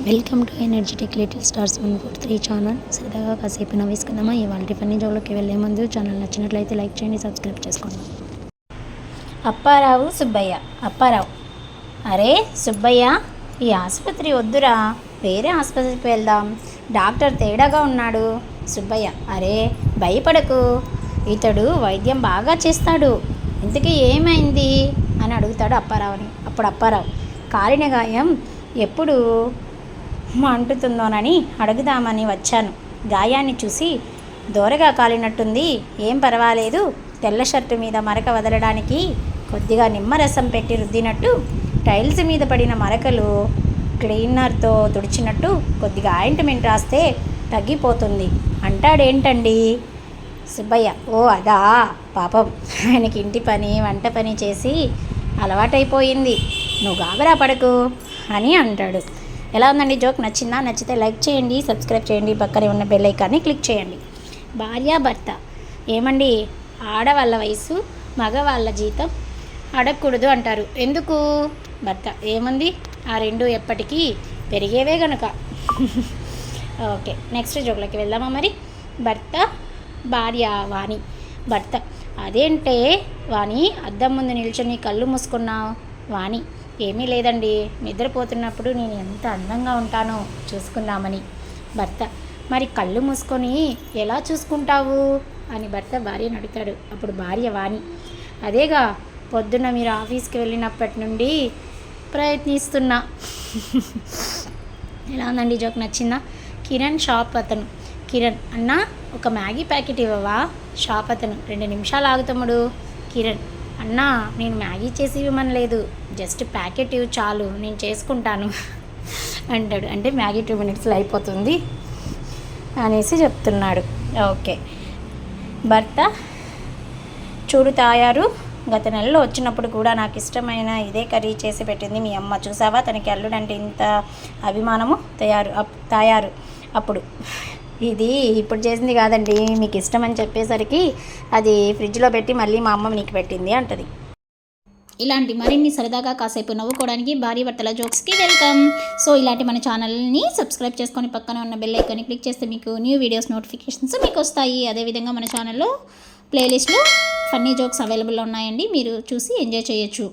Welcome to energetic little stars 143 channel. సరదాగా కాసేపు నవ్వేసుకుందామా? ఇవాళ ఫన్నీ జోలోకి వెళ్ళే ముందు ఛానల్ నచ్చినట్లయితే లైక్ చేయండి, సబ్స్క్రైబ్ చేసుకోండి. అప్పారావు సుబ్బయ్య. అప్పారావు: అరే సుబ్బయ్య, ఈ ఆసుపత్రి వద్దురా, వేరే ఆసుపత్రికి వెళ్దాం, డాక్టర్ తేడాగా ఉన్నాడు. సుబ్బయ్య: అరే భయపడకు, ఇతడు వైద్యం బాగా చేస్తాడు. ఇంతకీ ఏమైంది అని అడుగుతాడు అప్పారావుని. అప్పుడు అప్పారావు: కాలిన గాయం ఎప్పుడు అంటుతుందోనని అడుగుదామని వచ్చాను. గాయాన్ని చూసి దూరగా కాలినట్టుంది, ఏం పర్వాలేదు. తెల్ల షర్టు మీద మరక వదలడానికి కొద్దిగా నిమ్మరసం పెట్టి రుద్దినట్టు, టైల్స్ మీద పడిన మరకలు క్లీనర్తో తుడిచినట్టు కొద్దిగా ఆయింట్మెంట్ రాస్తే తగ్గిపోతుంది అంటాడేంటండి సుబ్బయ్య. ఓ అదా, పాపం ఆయనకి ఇంటి పని వంట పని చేసి అలవాటైపోయింది, నువ్వు గాబరా పడకు అని అంటాడు. ఎలా ఉందండి జోక్? నచ్చిందా? నచ్చితే లైక్ చేయండి, సబ్స్క్రైబ్ చేయండి, పక్కనే ఉన్న బెల్ ఐకాన్ని క్లిక్ చేయండి. భార్యాభర్త: ఏమండి, ఆడవాళ్ళ వయసు మగవాళ్ళ జీతం అడగకూడదు అంటారు, ఎందుకు? భర్త: ఏముంది, ఆ రెండు ఎప్పటికీ పెరిగేవే గనుక. ఓకే, నెక్స్ట్ జోక్లోకి వెళ్దామా మరి? భర్త భార్య వాణి. భర్త: అదేంటే వాణి, అద్దం ముందు నిల్చొని కళ్ళు మూసుకున్నావు? వాణి: ఏమీ లేదండి, నిద్రపోతున్నప్పుడు నేను ఎంత అందంగా ఉంటానో చూసుకుందామని. భర్త: మరి కళ్ళు మూసుకొని ఎలా చూసుకుంటావు అని భర్త భార్యను అడుగుతాడు. అప్పుడు భార్య వాణి: అదేగా, పొద్దున్న మీరు ఆఫీస్కి వెళ్ళినప్పటి నుండి ప్రయత్నిస్తున్నా. ఎలా ఉందండి జోక్? నచ్చిందా? కిరణ్ షాప్ అతను: కిరణ్: అన్నా, ఒక మ్యాగీ ప్యాకెట్ ఇవ్వవా? షాప్ అతను: 2 నిమిషాలు ఆగుతమ్ముడు. కిరణ్: అన్నా, నేను మ్యాగీ చేసి ఇవ్వమనలేదు, జస్ట్ ప్యాకెట్ ఇవ్వు చాలు, నేను చేసుకుంటాను అంటాడు. అంటే మ్యాగీ 2 మినిట్స్లో అయిపోతుంది అనేసి చెప్తున్నాడు. ఓకే. భర్త: చూడు తాయారు, గత నెలలో వచ్చినప్పుడు కూడా నాకు ఇష్టమైన ఇదే కర్రీ చేసి పెట్టింది మీ అమ్మ, చూసావా తనకి అల్లుడంటే ఇంత అభిమానము. తాయారు: అప్పుడు ఇది ఇప్పుడు చేసింది కాదండి, మీకు ఇష్టం అని చెప్పేసరికి అది ఫ్రిడ్జ్లో పెట్టి మళ్ళీ మా అమ్మ నీకు పెట్టింది అంటది. ఇలాంటి మరిన్ని సరదాగా కాసేపు నవ్వుకోవడానికి భార్యాభర్తల జోక్స్కి వెల్కమ్. సో ఇలాంటి మన ఛానల్ని సబ్స్క్రైబ్ చేసుకొని పక్కన ఉన్న బెల్ ఐకాన్ని క్లిక్ చేస్తే మీకు న్యూ వీడియోస్ నోటిఫికేషన్స్ మీకు వస్తాయి. అదేవిధంగా మన ఛానల్లో ప్లేలిస్ట్లో ఫన్నీ జోక్స్ అవైలబుల్లో ఉన్నాయండి, మీరు చూసి ఎంజాయ్ చేయొచ్చు.